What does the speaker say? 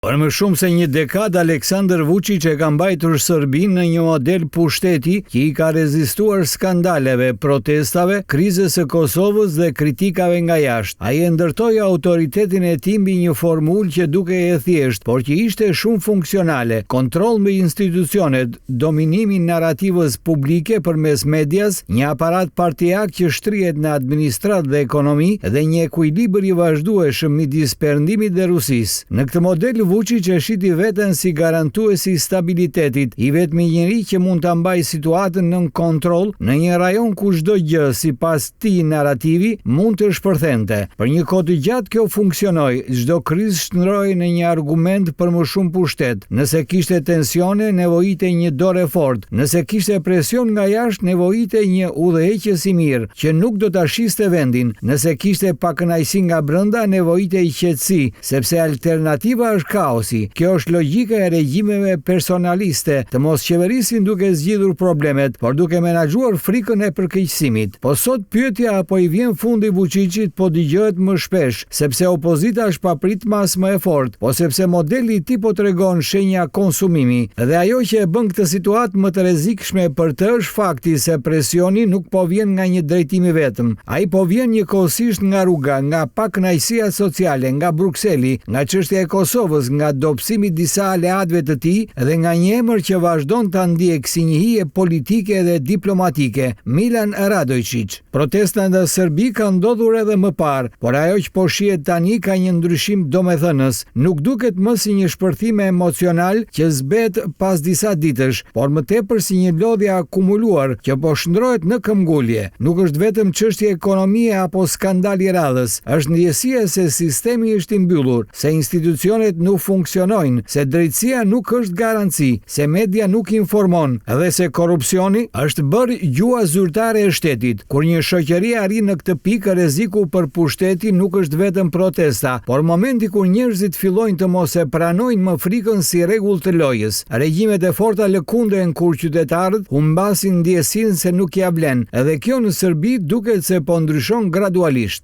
Për më shumë se një dekadë, Aleksandar Vučić e ka mbajtur Serbinë në një model pushteti që i ka rezistuar skandaleve, protestave, krizës së Kosovës dhe kritikave nga jashtë. Ai e ndërtoi autoritetin e tij mbi një formulë që dukej e thjeshtë, por që ishte shumë funksionale: kontroll mbi institucionet, dominimi i narrativës publike përmes medias, një aparat partijak që shtrihet në administratë dhe ekonomi dhe një ekuilibër i vazhdueshëm midis Perëndimit dhe Rusisë. Në këtë model Vučić e shiti veten si garantuesi i stabilitetit, i vetmi njeri që mund ta mbajë situatën nën kontroll në një rajon ku çdo gjë sipas tij narrativi mund të shpërthente. Për një kohë të gjatë kjo funksionoi, çdo krizë shndrohej në një argument për më shumë pushtet. Nëse kishte tensione, nevojitej një dorë e fortë. Nëse kishte presion nga jashtë, nevojitej një udhëheqës i mirë që nuk do ta shiste vendin. Nëse kishte pakënaqësi nga brenda, nevojitej qetësi, sepse alternativa është kaosi. Kjo është logjika e regjimeve personaliste, të mos qeverisin duke zgjidhur problemet, por duke menaxhuar frikën e përkeqësimit. Po sot pyetja apo i vjen fundi Vučićit po dëgjohet më shpesh, sepse opozita është papritmas më e fortë, po sepse modeli i tij po tregon shenja konsumimi. Dhe ajo që e bën këtë situatë më të rrezikshme për të është fakti se presioni nuk po vjen nga një drejtim i vetëm. Ai po vjen njëkohësisht nga rruga, nga pakënaqësia sociale, nga Brukseli, nga çështja e Kosovës, nga dobësimi disa aleatëve të tij dhe nga një emër që vazhdon ta ndjek si një hije politike dhe diplomatike, Milan Radojčić. Protesta në Serbi ka ndodhur edhe më parë, por ajo që po shihet tani ka një ndryshim domethënës. Nuk duket më si një shpërthim emocional që zbehet pas disa ditësh, por më tepër si një lodhje akumuluar që po shndrohet në këmbgulje. Nuk është vetëm çështje ekonomie apo skandal i radhës, është ndjesia se sistemi është i mbyllur, se institucionet nuk funksionojnë, se drejtësia nuk është garanci, se media nuk informon dhe se korrupsioni është bërë gjua zyrtare e shtetit. Kur një shoqëri arrin në këtë pikë, rreziku për pushtetin nuk është vetëm protesta, por momenti kur njerëzit fillojnë të mos e pranojnë më frikën si rregull të lojës. Regjimet e forta lëkundën kur qytetarët humbasin ndjesinë se nuk ja vlen, edhe kjo në Serbi duket se po ndryshon gradualisht.